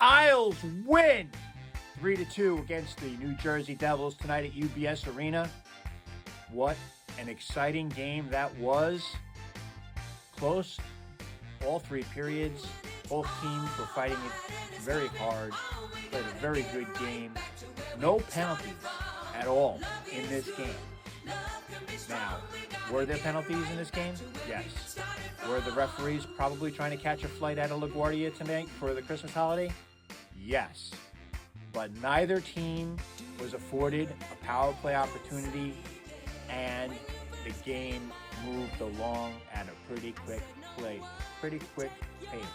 Isles win 3-2 against the New Jersey Devils tonight at UBS Arena. What an exciting game that was. Close all three periods. Both teams were fighting it very hard. Played a very good game. No penalties at all in this game. Now, were there penalties in this game? Yes. Were the referees probably trying to catch a flight out of LaGuardia tonight for the Christmas holiday? Yes. But neither team was afforded a power play opportunity, and the game moved along at a pretty quick pace.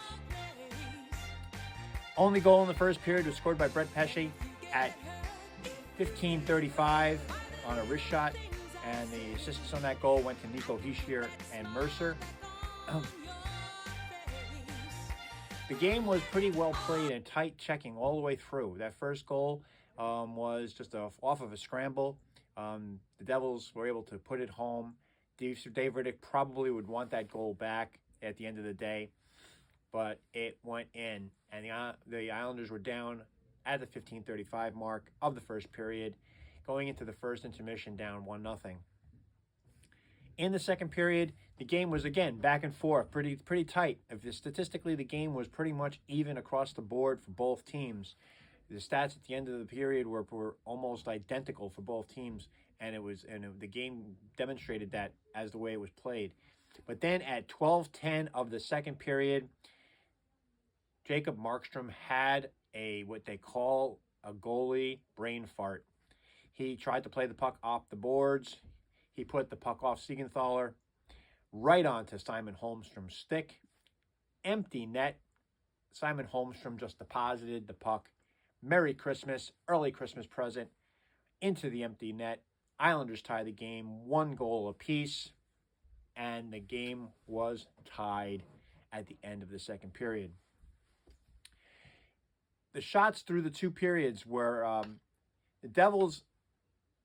Only goal in the first period was scored by Brett Pesce at 15:35 on a wrist shot, and the assists on that goal went to Nico Hischier and Mercer. The game was pretty well played and tight checking all the way through. That first goal was just off of a scramble. The Devils were able to put it home. Dave Riddick probably would want that goal back at the end of the day, but it went in, and the Islanders were down at the 15:35 mark of the first period, going into the first intermission down 1-0. In the second period, the game was again back and forth, pretty tight. Statistically, the game was pretty much even across the board for both teams. The stats at the end of the period were almost identical for both teams, and the game demonstrated that as the way it was played. But then at 12:10 of the second period, Jacob Markstrom had what they call a goalie brain fart. He tried to play the puck off the boards. He put the puck off Siegenthaler right onto Simon Holmstrom's stick. Empty net. Simon Holmstrom just deposited the puck. Merry Christmas, early Christmas present, into the empty net. Islanders tie the game 1 goal apiece, and the game was tied at the end of the second period. The shots through the two periods were the Devils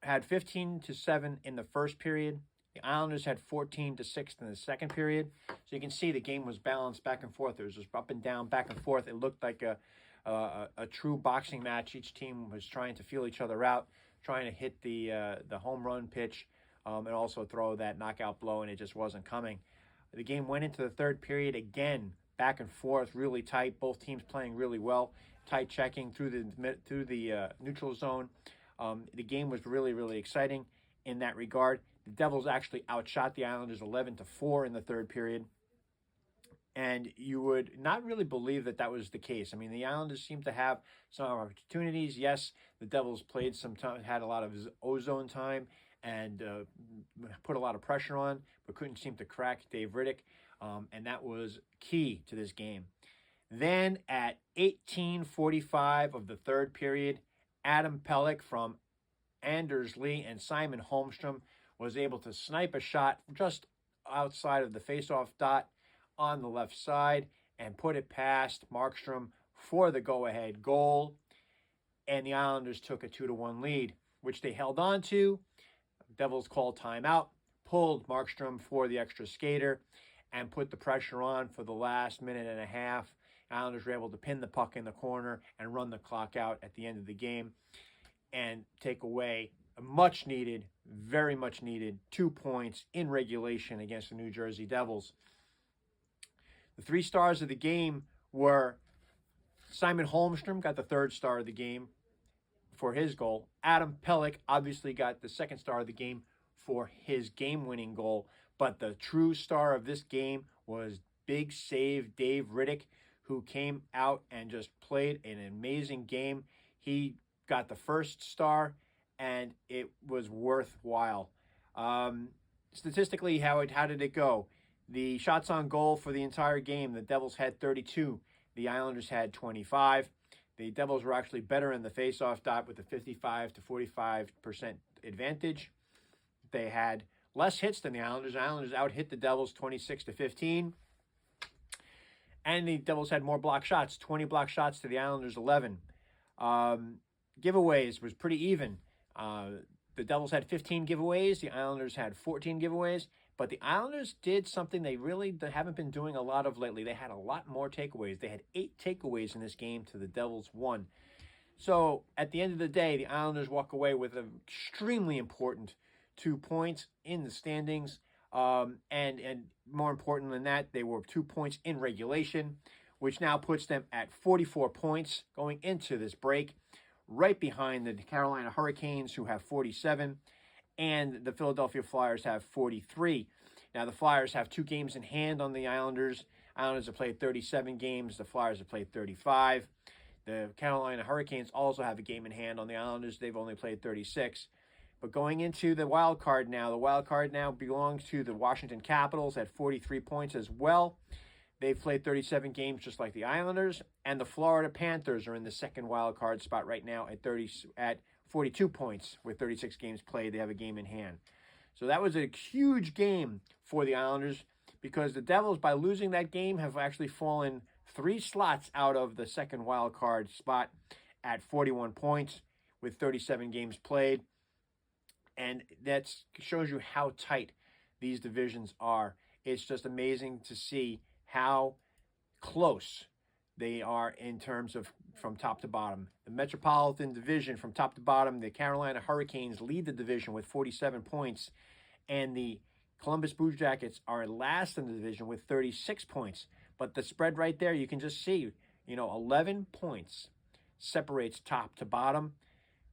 had 15-7 in the first period. The Islanders had 14-6 in the second period. So you can see the game was balanced back and forth. It was just up and down, back and forth. It looked like a true boxing match. Each team was trying to feel each other out, trying to hit the home run pitch, and also throw that knockout blow, and it just wasn't coming. The game went into the third period again, back and forth, really tight. Both teams playing really well, tight checking through the neutral zone. The game was really, really exciting in that regard. The Devils actually outshot the Islanders 11-4 in the third period. And you would not really believe that was the case. I mean, the Islanders seemed to have some opportunities. Yes, the Devils played some time, had a lot of ozone time, and put a lot of pressure on, but couldn't seem to crack Dave Riddick. And that was key to this game. Then at 18:45 of the third period, Adam Pelech from Anders Lee and Simon Holmstrom was able to snipe a shot just outside of the faceoff dot on the left side and put it past Markstrom for the go-ahead goal. And the Islanders took a 2-1 lead, which they held on to. Devils called timeout, pulled Markstrom for the extra skater, and put the pressure on for the last minute and a half. Islanders were able to pin the puck in the corner and run the clock out at the end of the game and take away a much-needed, very much-needed 2 points in regulation against the New Jersey Devils. The 3 stars of the game were Simon Holmstrom got the 3rd star of the game for his goal. Adam Pelech obviously got the 2nd star of the game for his game-winning goal. But the true star of this game was big save Dave Riddick, who came out and just played an amazing game. He got the 1st star, and it was worthwhile. Statistically, how did it go? The shots on goal for the entire game, the Devils had 32. The Islanders had 25. The Devils were actually better in the faceoff dot with a 55-45% advantage. They had less hits than the Islanders. The Islanders out-hit the Devils 26-15. And the Devils had more block shots, 20 block shots to the Islanders' 11. Giveaways was pretty even. The Devils had 15 giveaways. The Islanders had 14 giveaways. But the Islanders did something they really haven't been doing a lot of lately. They had a lot more takeaways. They had 8 takeaways in this game to the Devils 1. So at the end of the day, the Islanders walk away with an extremely important 2 points in the standings. And more important than that, they were 2 points in regulation, which now puts them at 44 points going into this break, right behind the Carolina Hurricanes, who have 47, and the Philadelphia Flyers have 43. Now, the Flyers have 2 games in hand on the Islanders. Islanders have played 37 games. The Flyers have played 35. The Carolina Hurricanes also have a game in hand on the Islanders. They've only played 36. But going into the wild card now, the wild card now belongs to the Washington Capitals at 43 points as well. They've played 37 games just like the Islanders, and the Florida Panthers are in the second wild card spot right now at 42 points with 36 games played. They have a game in hand. So that was a huge game for the Islanders because the Devils, by losing that game, have actually fallen 3 slots out of the second wild card spot at 41 points with 37 games played. And that shows you how tight these divisions are. It's just amazing to see how close they are in terms of from top to bottom. The Metropolitan Division from top to bottom, the Carolina Hurricanes lead the division with 47 points, and the Columbus Blue Jackets are last in the division with 36 points. But the spread right there, you can just see, 11 points separates top to bottom.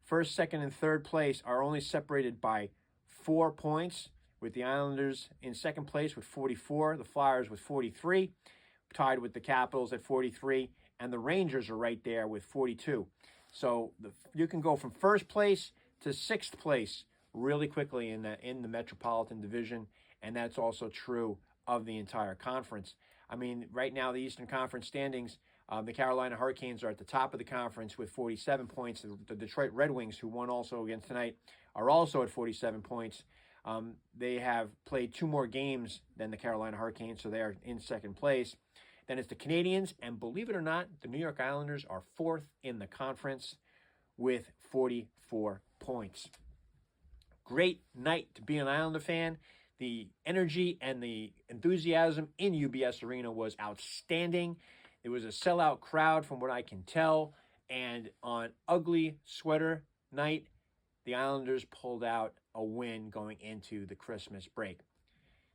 First, second, and third place are only separated by 4 points, with the Islanders in second place with 44, the Flyers with 43, tied with the Capitals at 43, and the Rangers are right there with 42. So you can go from first place to sixth place really quickly in the Metropolitan Division, and that's also true of the entire conference. I mean, right now, the Eastern Conference standings, the Carolina Hurricanes are at the top of the conference with 47 points. The Detroit Red Wings, who won also again tonight, are also at 47 points. They have played 2 more games than the Carolina Hurricanes, so they are in second place. Then it's the Canadiens, and believe it or not, the New York Islanders are 4th in the conference with 44 points. Great night to be an Islander fan. The energy and the enthusiasm in UBS Arena was outstanding. It was a sellout crowd from what I can tell. And on ugly sweater night, the Islanders pulled out a win going into the Christmas break.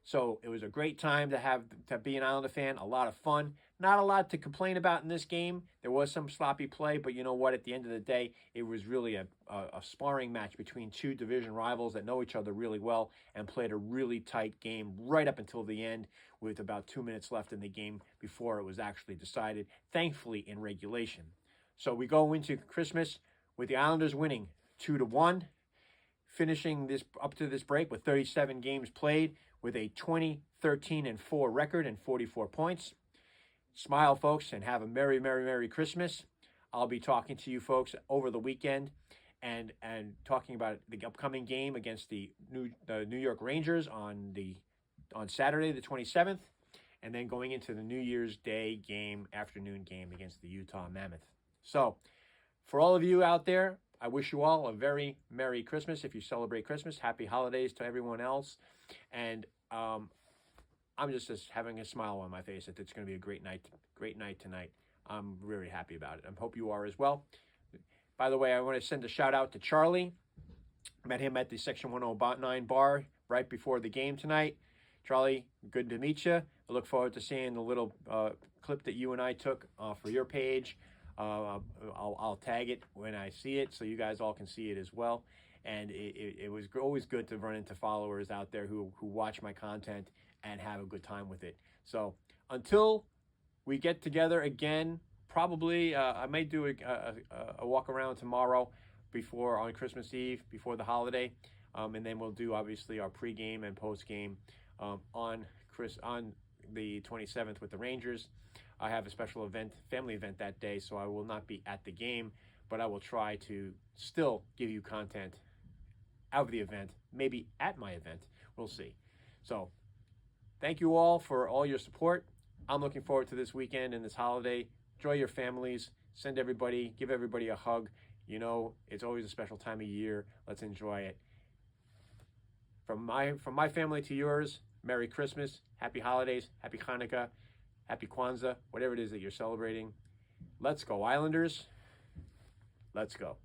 So it was a great time to be an Islander fan, a lot of fun. Not a lot to complain about in this game. There was some sloppy play, but you know what? At the end of the day, it was really a sparring match between 2 division rivals that know each other really well and played a really tight game right up until the end with about 2 minutes left in the game before it was actually decided, thankfully in regulation. So we go into Christmas with the Islanders winning 2-1, finishing this up to this break with 37 games played, with a 20-13-4 record and 44 points. Smile, folks, and have a Merry, Merry, Merry Christmas. I'll be talking to you folks over the weekend and talking about the upcoming game against the New York Rangers on Saturday the 27th, and then going into the New Year's Day afternoon game against the Utah Mammoth. So, for all of you out there, I wish you all a very Merry Christmas. If you celebrate Christmas, happy holidays to everyone else. And I'm just having a smile on my face that it's going to be a great night tonight. I'm really happy about it. I hope you are as well. By the way, I want to send a shout out to Charlie. Met him at the Section 109 bar right before the game tonight. Charlie, good to meet you. I look forward to seeing the little clip that you and I took for your page. I'll tag it when I see it so you guys all can see it as well. And it was always good to run into followers out there who watch my content and have a good time with it. So until we get together again, probably I may do a walk around tomorrow on Christmas Eve, before the holiday. And then we'll do obviously our pregame and postgame on the 27th with the Rangers. I have a special family event that day, so I will not be at the game, but I will try to still give you content of the event, maybe at my event. We'll see. So thank you all for all your support. I'm looking forward to this weekend and this holiday. Enjoy your families. Give everybody a hug. It's always a special time of year. Let's enjoy it. From my family to yours, Merry Christmas, Happy Holidays, Happy Hanukkah, Happy Kwanzaa, whatever it is that you're celebrating. Let's go, Islanders. Let's go.